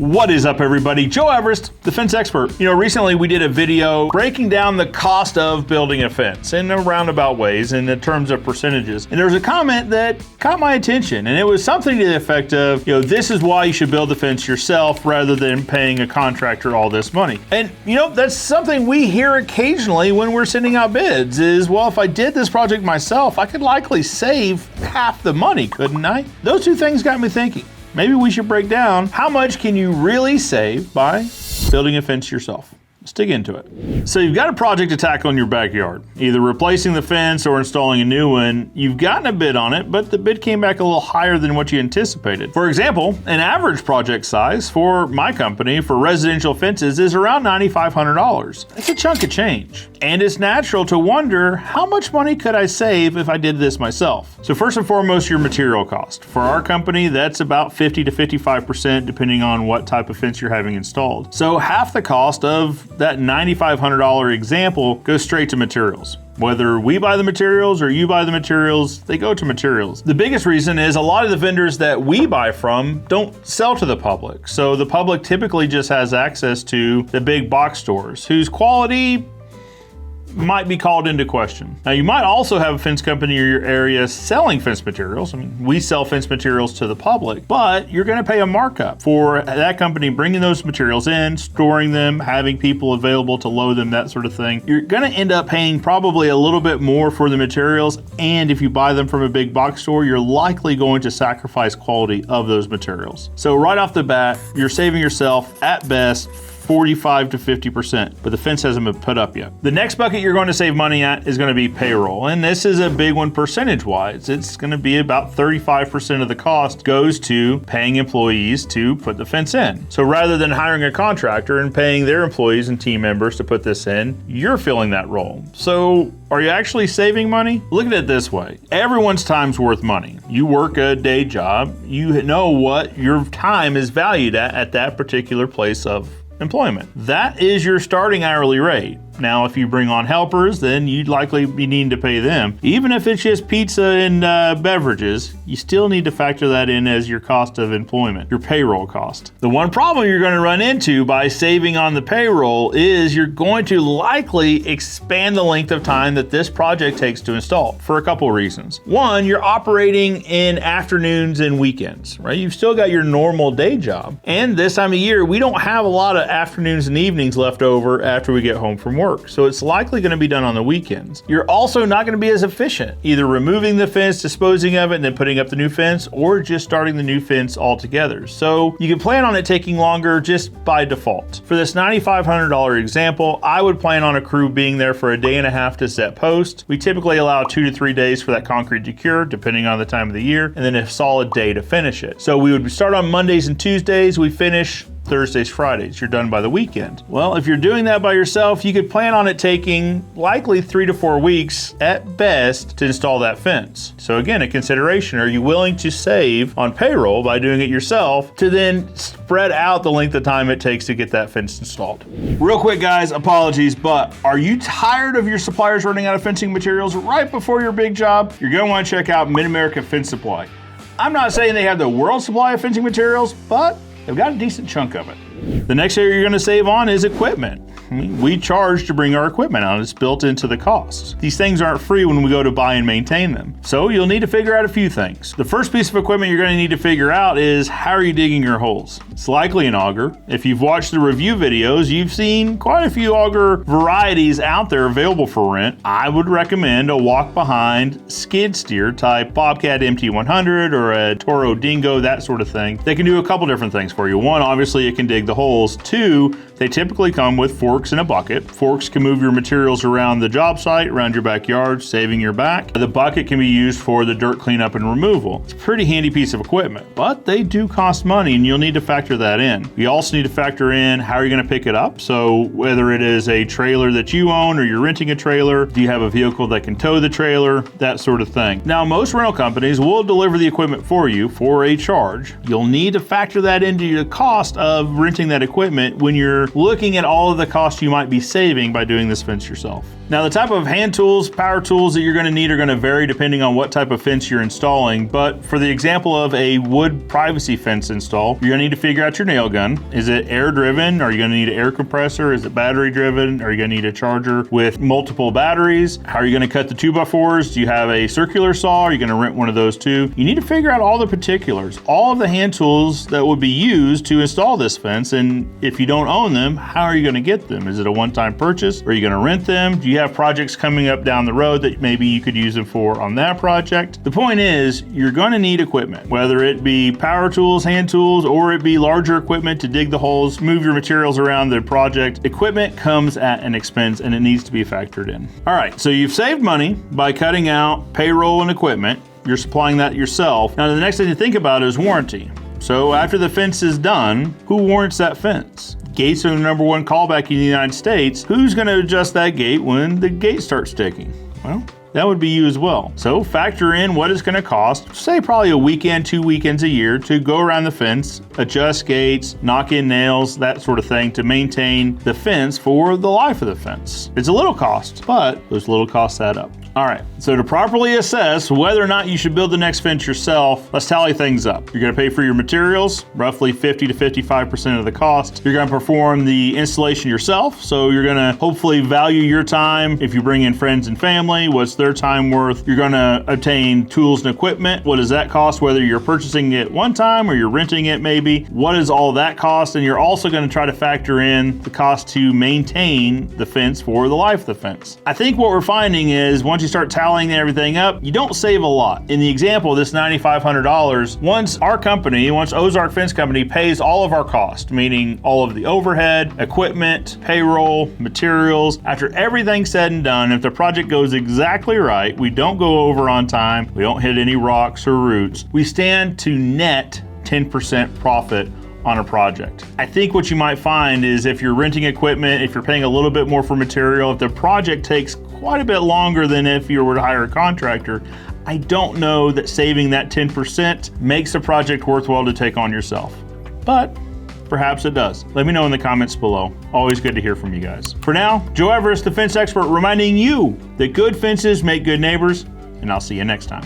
What is up, everybody? Joe Everest, the fence expert. Recently we did a video breaking down the cost of building a fence in roundabout ways in terms of percentages. And there was a comment that caught my attention, and it was something to the effect of, this is why you should build the fence yourself rather than paying a contractor all this money. And, that's something we hear occasionally when we're sending out bids is, well, if I did this project myself, I could likely save half the money, couldn't I? Those two things got me thinking. Maybe we should break down how much can you really save by building a fence yourself. Let's dig into it. So you've got a project to tackle in your backyard, either replacing the fence or installing a new one. You've gotten a bid on it, but the bid came back a little higher than what you anticipated. For example, an average project size for my company for residential fences is around $9,500. That's a chunk of change. And it's natural to wonder, how much money could I save if I did this myself? So first and foremost, your material cost. For our company, that's about 50 to 55% depending on what type of fence you're having installed. So half the cost of that $9,500 example goes straight to materials. Whether we buy the materials or you buy the materials, they go to materials. The biggest reason is a lot of the vendors that we buy from don't sell to the public. So the public typically just has access to the big box stores whose quality might be called into question. Now, you might also have a fence company in your area selling fence materials. I mean, we sell fence materials to the public, but you're going to pay a markup for that company bringing those materials in, storing them, having people available to load them, that sort of thing. You're going to end up paying probably a little bit more for the materials, and if you buy them from a big box store, you're likely going to sacrifice quality of those materials. So right off the bat, you're saving yourself at best 45 to 50%, but the fence hasn't been put up yet. The next bucket you're going to save money at is going to be payroll, and this is a big one percentage-wise. It's going to be about 35% of the cost goes to paying employees to put the fence in. So rather than hiring a contractor and paying their employees and team members to put this in, you're filling that role. So are you actually saving money? Look at it this way. Everyone's time's worth money. You work a day job, you know what your time is valued at that particular place of employment. That is your starting hourly rate. Now, if you bring on helpers, then you'd likely be needing to pay them. Even if it's just pizza and beverages, you still need to factor that in as your cost of employment, your payroll cost. The one problem you're going to run into by saving on the payroll is you're going to likely expand the length of time that this project takes to install for a couple of reasons. One, you're operating in afternoons and weekends, right? You've still got your normal day job. And this time of year, we don't have a lot of afternoons and evenings left over after we get home from work. So it's likely going to be done on the weekends. You're also not going to be as efficient, either removing the fence, disposing of it, and then putting up the new fence, or just starting the new fence altogether. So you can plan on it taking longer just by default. For this $9,500 example, I would plan on a crew being there for a day and a half to set post. We typically allow 2 to 3 days for that concrete to cure, depending on the time of the year, and then a solid day to finish it. So we would start on Mondays and Tuesdays, we finish Thursdays, Fridays. You're done by the weekend. Well, if you're doing that by yourself, you could plan on it taking likely 3 to 4 weeks at best to install that fence. So again, a consideration, are you willing to save on payroll by doing it yourself to then spread out the length of time it takes to get that fence installed? Real quick, guys, apologies, but are you tired of your suppliers running out of fencing materials right before your big job? You're going to want to check out Mid-America Fence Supply. I'm not saying they have the world's supply of fencing materials, but they've got a decent chunk of it. The next area you're going to save on is equipment. We charge to bring our equipment out. It's built into the cost. These things aren't free when we go to buy and maintain them. So you'll need to figure out a few things. The first piece of equipment you're going to need to figure out is, how are you digging your holes? It's likely an auger. If you've watched the review videos, you've seen quite a few auger varieties out there available for rent. I would recommend a walk-behind skid steer type Bobcat MT100 or a Toro Dingo, that sort of thing. They can do a couple different things for you. One, obviously it can dig the holes. Two, they typically come with forks and a bucket. Forks can move your materials around the job site, around your backyard, saving your back. The bucket can be used for the dirt cleanup and removal. It's a pretty handy piece of equipment, but they do cost money and you'll need to factor that in. You also need to factor in, how are you going to pick it up? So whether it is a trailer that you own or you're renting a trailer, do you have a vehicle that can tow the trailer, that sort of thing. Now, most rental companies will deliver the equipment for you for a charge. You'll need to factor that into your cost of renting that equipment when you're looking at all of the costs you might be saving by doing this fence yourself. Now, the type of hand tools, power tools that you're going to need are going to vary depending on what type of fence you're installing. But for the example of a wood privacy fence install, you're going to need to figure out your nail gun. Is it air driven? Are you going to need an air compressor? Is it battery driven? Are you going to need a charger with multiple batteries? How are you going to cut the 2x4s? Do you have a circular saw? Are you going to rent one of those too? You need to figure out all the particulars, all of the hand tools that would be used to install this fence. And if you don't own them, how are you going to get them? Is it a one-time purchase? Are you going to rent them? Do you have projects coming up down the road that maybe you could use them for on that project? The point is, you're going to need equipment, whether it be power tools, hand tools, or it be larger equipment to dig the holes, move your materials around the project. Equipment comes at an expense and it needs to be factored in. All right, so you've saved money by cutting out payroll and equipment. You're supplying that yourself. Now, the next thing to think about is warranty. So after the fence is done, who warrants that fence? Gates are the number one callback in the United States. Who's going to adjust that gate when the gate starts sticking? Well, that would be you as well. So factor in what it's going to cost, say probably a weekend, 2 weekends a year to go around the fence, adjust gates, knock in nails, that sort of thing to maintain the fence for the life of the fence. It's a little cost, but those little costs add up. All right, so to properly assess whether or not you should build the next fence yourself, let's tally things up. You're gonna pay for your materials, roughly 50 to 55% of the cost. You're gonna perform the installation yourself, so you're gonna hopefully value your time. If you bring in friends and family, what's their time worth? You're gonna obtain tools and equipment. What does that cost, whether you're purchasing it one time or you're renting it maybe? What does all that cost? And you're also gonna try to factor in the cost to maintain the fence for the life of the fence. I think what we're finding is once you start tallying everything up, you don't save a lot. In the example, this $9,500, once Ozark Fence Company pays all of our costs, meaning all of the overhead, equipment, payroll, materials, after everything's said and done, if the project goes exactly right, we don't go over on time, we don't hit any rocks or roots, we stand to net 10% profit on a project. I think what you might find is if you're renting equipment, if you're paying a little bit more for material, if the project takes quite a bit longer than if you were to hire a contractor, I don't know that saving that 10% makes the project worthwhile to take on yourself. But perhaps it does. Let me know in the comments below. Always good to hear from you guys. For now, Joe Everest, the fence expert, reminding you that good fences make good neighbors, and I'll see you next time.